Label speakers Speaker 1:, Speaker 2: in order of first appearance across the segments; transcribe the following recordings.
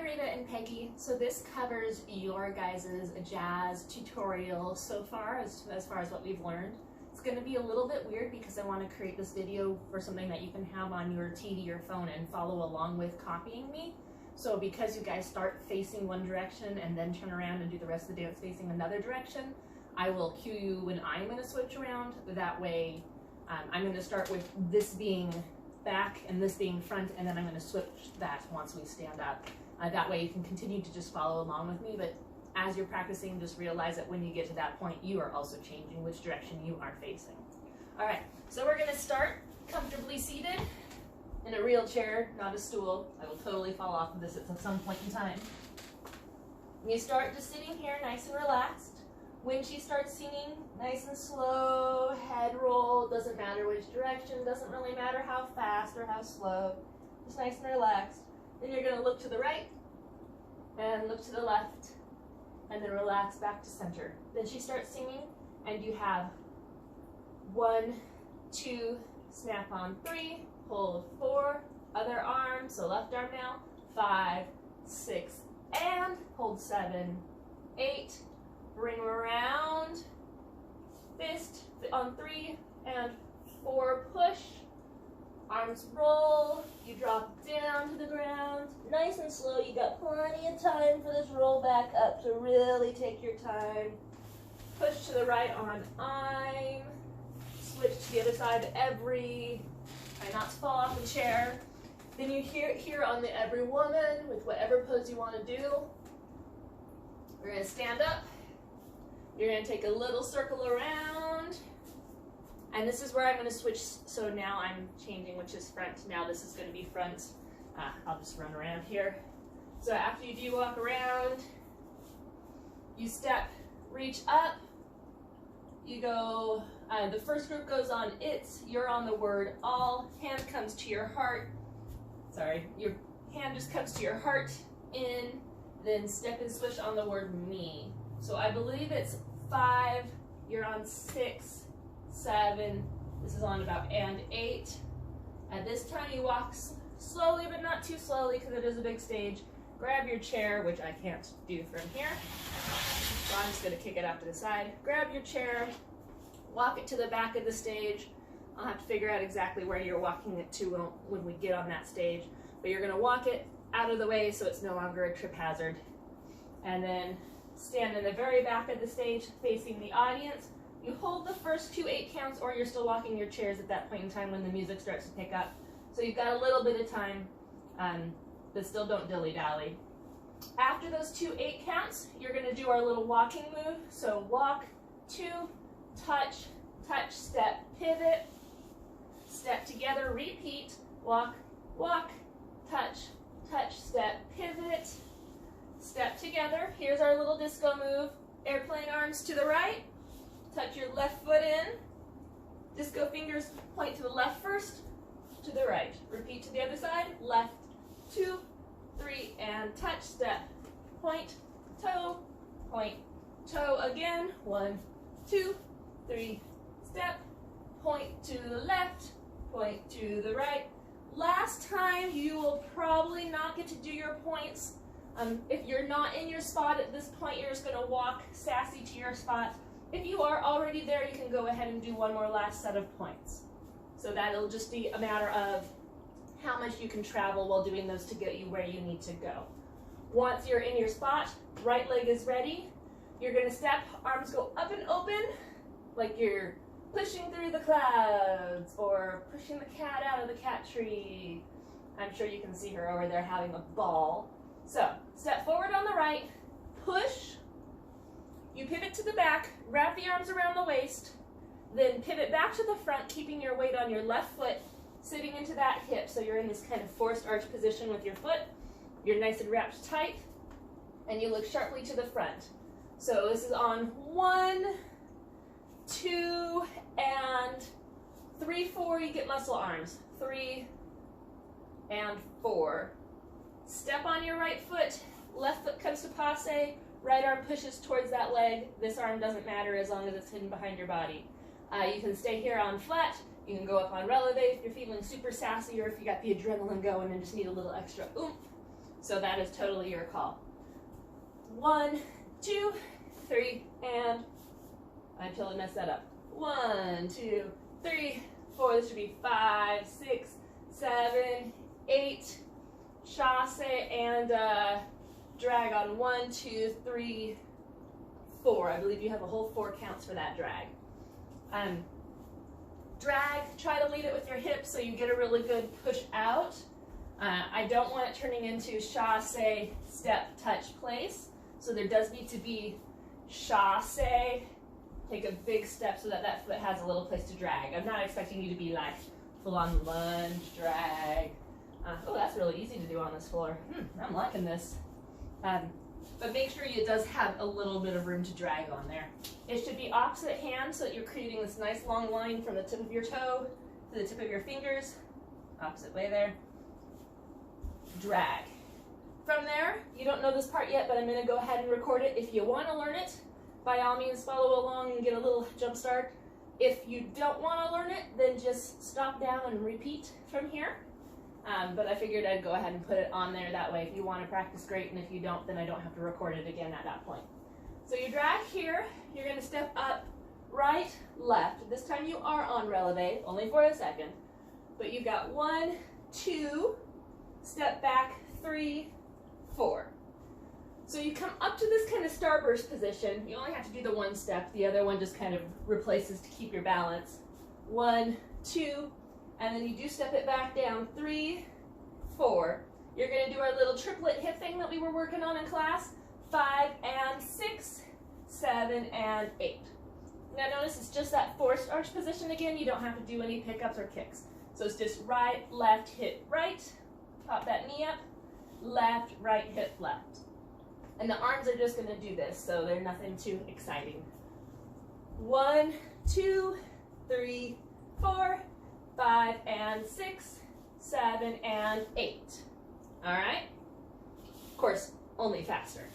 Speaker 1: Hi Rita and Peggy. So this covers your guys' jazz tutorial so far as far as what we've learned. It's going to be a little bit weird because I want to create this video for something that you can have on your TV or phone and follow along with copying me. So because you guys start facing one direction and then turn around and do the rest of the dance facing another direction, I will cue you when I'm going to switch around. That way I'm going to start with this being back and this being front, and then I'm going to switch that once we stand up. That way you can continue to just follow along with me, but as you're practicing, just realize that when you get to that point, you are also changing which direction you are facing. All right, so we're going to start comfortably seated in a real chair, not a stool. I will totally fall off of this at some point in time. You start just sitting here nice and relaxed. When she starts singing, nice and slow, head roll, doesn't matter which direction, doesn't really matter how fast or how slow, just nice and relaxed. Then you're going to look to the right and look to the left and then relax back to center. Then she starts singing and you have 1, 2, snap on 3, hold 4, other arm, so left arm now, 5, 6, and hold 7, 8, bring around, fist on 3 and 4, push, arms roll, you drop down to the ground, nice and slow. You got plenty of time for this roll back up, so really take your time. Push to the right on I'm, switch to the other side, every, try not to fall off the chair. Then you here on the every woman with whatever pose you want to do. We're going to stand up. You're going to take a little circle around, and this is where I'm going to switch. So now I'm changing which is front. Now this is going to be front. I'll just run around here. So after you do walk around, you step, reach up, you go, the first group goes on it's, you're on the word all, hand comes to your heart, sorry, your hand just comes to your heart, in, then step and switch on the word me. So I believe it's 5, you're on 6, 7, this is on about and 8. At this time you walk slowly but not too slowly because it is a big stage. Grab your chair, which I can't do from here, so I'm just going to kick it out to the side. Grab your chair, walk it to the back of the stage. I'll have to figure out exactly where you're walking it to when we get on that stage, but you're going to walk it out of the way so it's no longer a trip hazard. And then stand in the very back of the stage facing the audience. You hold the first 2 8 counts, or you're still walking your chairs at that point in time when the music starts to pick up. So you've got a little bit of time, but still don't dilly-dally. After those 2 8 counts, you're going to do our little walking move. So walk, 2, touch, touch, step, pivot, step together, repeat, walk, walk, touch, touch, step, pivot, step together. Here's our little disco move. Airplane arms to the right. Touch your left foot in. Disco fingers point to the left first, to the right. Repeat to the other side. Left, 2, 3, and touch, step, point, toe again. 1, 2, 3, step, point to the left, point to the right. Last time, you will probably not get to do your points. If you're not in your spot at this point, you're just going to walk sassy to your spot. If you are already there, you can go ahead and do one more last set of points. So that'll just be a matter of how much you can travel while doing those to get you where you need to go. Once you're in your spot, right leg is ready. You're going to step, arms go up and open, like you're pushing through the clouds or pushing the cat out of the cat tree. I'm sure you can see her over there having a ball. So, step forward on the right, push, you pivot to the back, wrap the arms around the waist, then pivot back to the front, keeping your weight on your left foot, sitting into that hip, so you're in this kind of forced arch position with your foot. You're nice and wrapped tight, and you look sharply to the front. So this is on 1, 2, and 3, 4, you get muscle arms. 3 and 4. Step on your right foot, left foot comes to passe, right arm pushes towards that leg. This arm doesn't matter as long as it's hidden behind your body. You can stay here on flat, you can go up on releve if you're feeling super sassy or if you got the adrenaline going and just need a little extra oomph. So So that is totally your call. 1, 2, 3, and until I mess that up. 1, 2, 3, 4. This should be 5, 6, 7, 8. Chasse and drag on 1, 2, 3, 4. I believe you have a whole 4 counts for that drag. Drag, try to lead it with your hips so you get a really good push out. I don't want it turning into chasse, step, touch, place. So there does need to be chasse, take a big step so that that foot has a little place to drag. I'm not expecting you to be like full on lunge, drag. Oh, that's really easy to do on this floor. I'm liking this. But make sure it does have a little bit of room to drag on there. It should be opposite hand so that you're creating this nice long line from the tip of your toe to the tip of your fingers. Opposite way there. Drag. From there, you don't know this part yet, but I'm going to go ahead and record it. If you want to learn it, by all means follow along and get a little jump start. If you don't want to learn it, then just stop down and repeat from here. But I figured I'd go ahead and put it on there that way. If you want to practice, great, and if you don't, then I don't have to record it again at that point. So you drag here, you're going to step up, right, left. This time you are on releve, only for a second. But you've got 1, 2, step back, 3, 4. So you come up to this kind of starburst position. You only have to do the 1 step. The other one just kind of replaces to keep your balance. 1, 2, and then you do step it back down, 3, 4. You're going to do our little triplet hip thing that we were working on in class. 5 and 6, 7 and 8. Now notice it's just that forced arch position again. You don't have to do any pickups or kicks. So it's just right, left, hip, right. Pop that knee up. Left, right, hip, left. And the arms are just going to do this, so they're nothing too exciting. 1, 2, 3, 4, 5 and 6, 7 and 8. All right? Of course, only faster.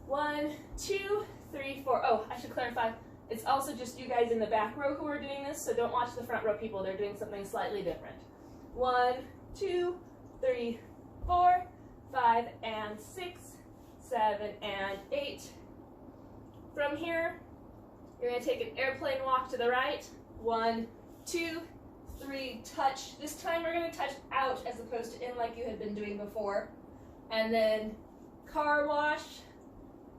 Speaker 1: 1, 2, 3, 4. Oh, I should clarify. It's also just you guys in the back row who are doing this, so don't watch the front row people. They're doing something slightly different. 1, 2, 3, 4, 5 and 6, 7 and 8. From here, you're going to take an airplane walk to the right. 1, 2, 3, touch. This time we're going to touch out as opposed to in like you had been doing before. And then car wash.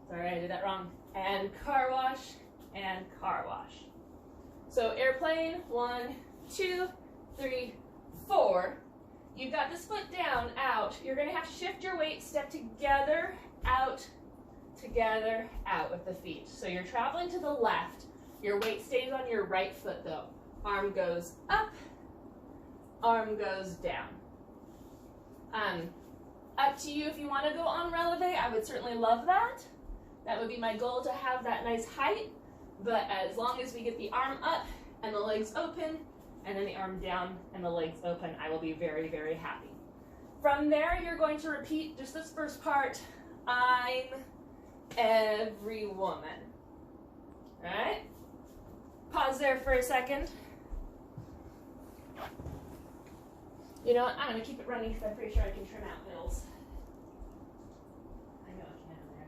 Speaker 1: Sorry, I did that wrong. And car wash and car wash. So airplane, 1, 2, 3, 4. You've got this foot down, out. You're going to have to shift your weight, step together, out with the feet. So you're traveling to the left. Your weight stays on your right foot though. Arm goes up, arm goes down. Up to you if you want to go on releve. I would certainly love that. That would be my goal, to have that nice height. But as long as we get the arm up and the legs open, and then the arm down and the legs open, I will be very, very happy. From there, you're going to repeat just this first part. I'm every woman. All right? Pause there for a second. You know what? I'm going to keep it running because I'm pretty sure I can trim out bills. I know I can there.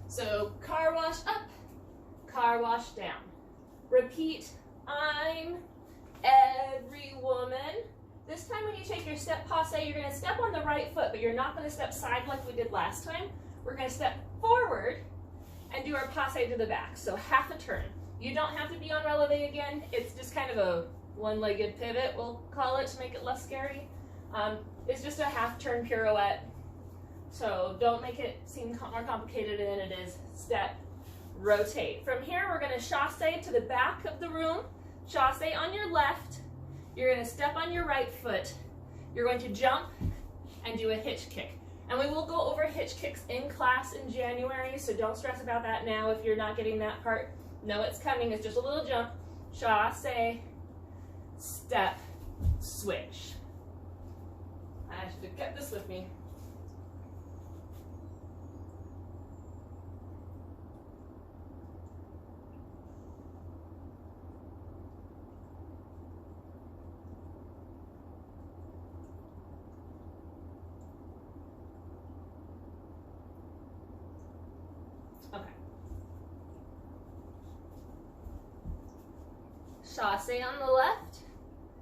Speaker 1: So car wash up, car wash down. Repeat, I'm every woman. This time when you take your step passe, you're going to step on the right foot, but you're not going to step side like we did last time. We're going to step forward and do our passe to the back, so half a turn. You don't have to be on releve again. It's just kind of a one-legged pivot, we'll call it, to make it less scary. It's just a half turn pirouette. So don't make it seem more complicated than it is. Step, rotate. From here, we're going to chasse to the back of the room. Chasse on your left. You're going to step on your right foot. You're going to jump and do a hitch kick. And we will go over hitch kicks in class in January, so don't stress about that now if you're not getting that part. No, it's coming. It's just a little jump. Chassé, step, switch. I should have kept this with me. Okay. Chassé on the left,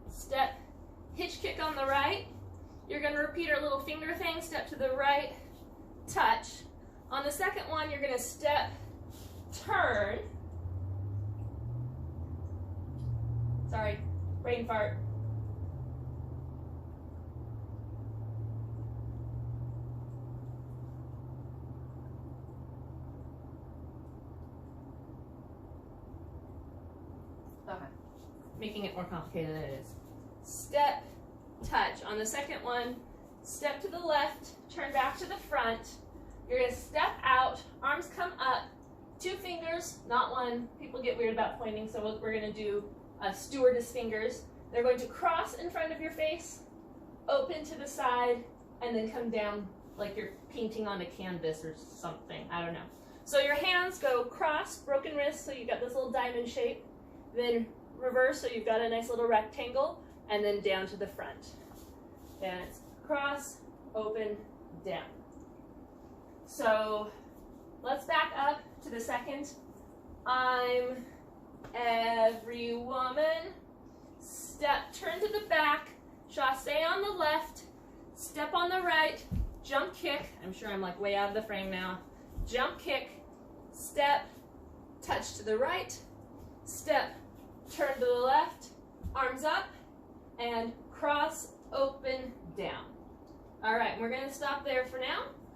Speaker 1: step, hitch kick on the right. You're going to repeat our little finger thing, step to the right, touch. On the second one, you're going to step, turn. Sorry, brain fart. Okay. Making it more complicated than it is. Step, touch. On the second one, step to the left, turn back to the front. You're going to step out, arms come up, 2 fingers, not one. People get weird about pointing, so we're going to do stewardess fingers. They're going to cross in front of your face, open to the side, and then come down like you're painting on a canvas or something. I don't know. So your hands go cross, broken wrist, so you've got this little diamond shape. Then reverse, so you've got a nice little rectangle, and then down to the front. And it's cross, open, down. So let's back up to the second. I'm every woman. Step, turn to the back, chassé on the left, step on the right, jump kick. I'm sure I'm like way out of the frame now. Jump kick, step, touch to the right, step, turn to the left, arms up, and cross, open, down. All right, we're going to stop there for now.